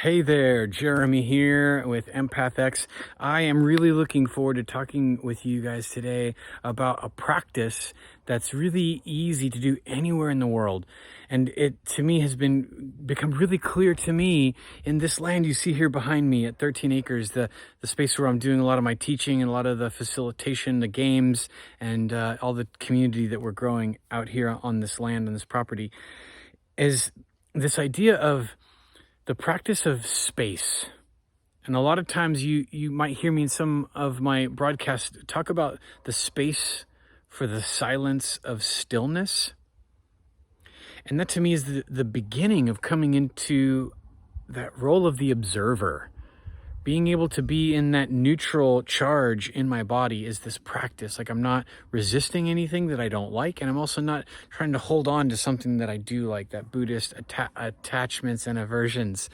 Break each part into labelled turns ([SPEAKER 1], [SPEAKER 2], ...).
[SPEAKER 1] Hey there, Jeremy here with EmpathX. I am really looking forward to talking with you guys today about a practice that's really easy to do anywhere in the world. And it, to me, has become really clear to me in this land you see here behind me at 13 acres, the space where I'm doing a lot of my teaching and a lot of the facilitation, the games, and all the community that we're growing out here on this land, on this property, is this idea of the practice of space. And a lot of times you might hear me in some of my broadcasts talk about the space for the silence of stillness. And that to me is the beginning of coming into that role of the observer. Being able to be in that neutral charge in my body is this practice. Like, I'm not resisting anything that I don't like, and I'm also not trying to hold on to something that I do like, that Buddhist attachments and aversions.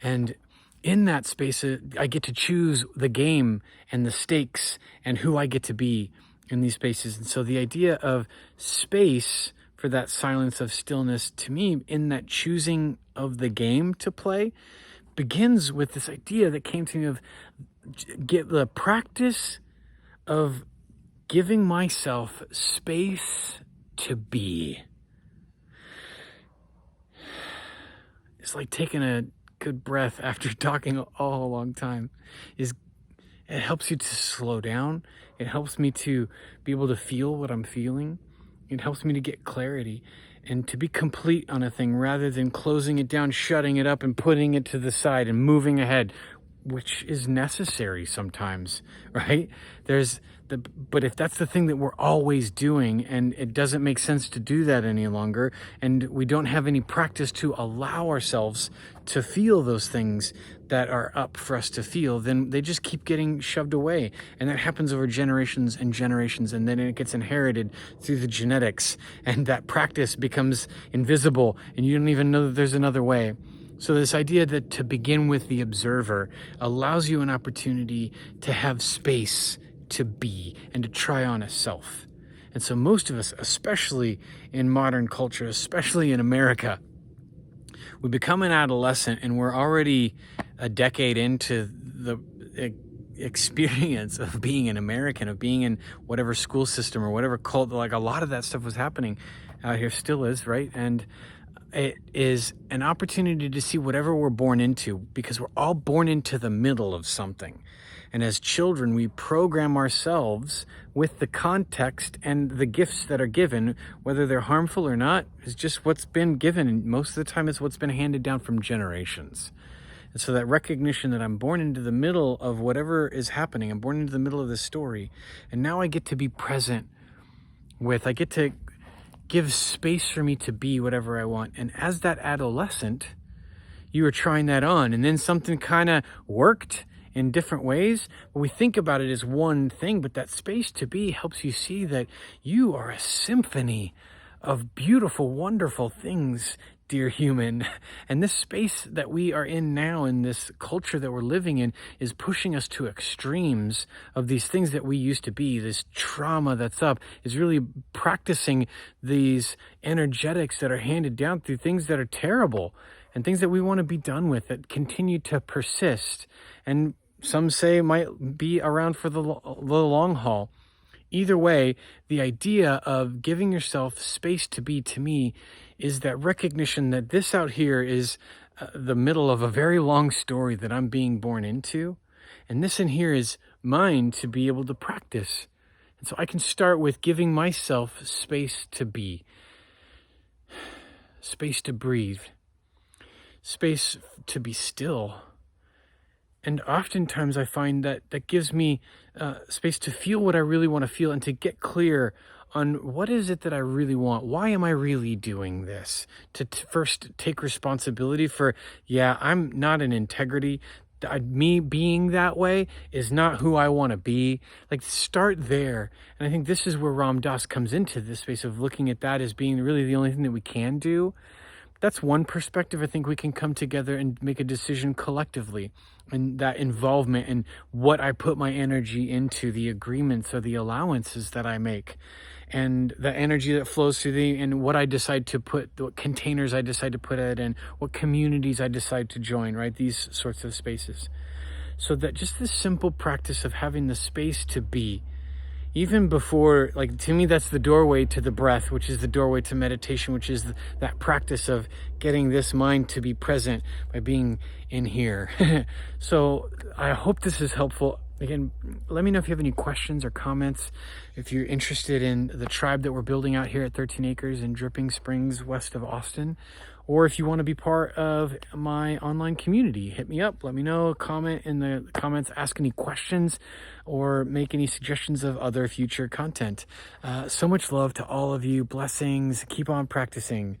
[SPEAKER 1] And in that space, I get to choose the game and the stakes and who I get to be in these spaces. And so the idea of space for that silence of stillness, to me, in that choosing of the game to play, begins with this idea that came to me of get the practice of giving myself space to be. It's like taking a good breath after talking all a long time. It helps you to slow down. It helps me to be able to feel what I'm feeling. It helps me to get clarity and to be complete on a thing rather than closing it down, shutting it up, and putting it to the side and moving ahead, which is necessary sometimes, right? But if that's the thing that we're always doing and it doesn't make sense to do that any longer, and we don't have any practice to allow ourselves to feel those things that are up for us to feel, then they just keep getting shoved away. And that happens over generations and generations, and then it gets inherited through the genetics, and that practice becomes invisible, and you don't even know that there's another way. So this idea that to begin with the observer allows you an opportunity to have space to be and to try on a self. And so most of us, especially in modern culture, especially in America, we become an adolescent and we're already a decade into the experience of being an American, of being in whatever school system or whatever cult. Like, a lot of that stuff was happening out here, still is, right? And it is an opportunity to see whatever we're born into, because we're all born into the middle of something. And as children, we program ourselves with the context and the gifts that are given, whether they're harmful or not, is just what's been given. And most of the time, it's what's been handed down from generations. And so that recognition that I'm born into the middle of whatever is happening, I'm born into the middle of this story, and now I get to be present with, I get to give space for me to be whatever I want. And as that adolescent, you were trying that on, and then something kind of worked in different ways. We think about it as one thing, but that space to be helps you see that you are a symphony of beautiful, wonderful things, dear human. And this space that we are in now, in this culture that we're living in, is pushing us to extremes of these things that we used to be. This trauma that's up is really practicing these energetics that are handed down through things that are terrible and things that we want to be done with, that continue to persist, and some say might be around for the long haul. Either way, the idea of giving yourself space to be, to me, is that recognition that this out here is the middle of a very long story that I'm being born into. And this in here is mine to be able to practice. And so I can start with giving myself space to be, space to breathe, space to be still. And oftentimes I find that gives me space to feel what I really want to feel, and to get clear on what is it that I really want. Why am I really doing this? To first take responsibility for, yeah, I'm not in integrity. Me being that way is not who I want to be. Like, start there. And I think this is where Ram Dass comes into this space of looking at that as being really the only thing that we can do. That's one perspective. I think we can come together and make a decision collectively, and that involvement in what I put my energy into, the agreements or the allowances that I make. and the energy that flows through and what I decide to put, what containers I decide to put it in, what communities I decide to join, right? These sorts of spaces. So that just this simple practice of having the space to be, even before, like, to me, that's the doorway to the breath, which is the doorway to meditation, which is that practice of getting this mind to be present by being in here. So I hope this is helpful. Again, let me know if you have any questions or comments, if you're interested in the tribe that we're building out here at 13 Acres in Dripping Springs, west of Austin, or if you want to be part of my online community. Hit me up, let me know, comment in the comments, ask any questions, or make any suggestions of other future content. So much love to all of you. Blessings. Keep on practicing.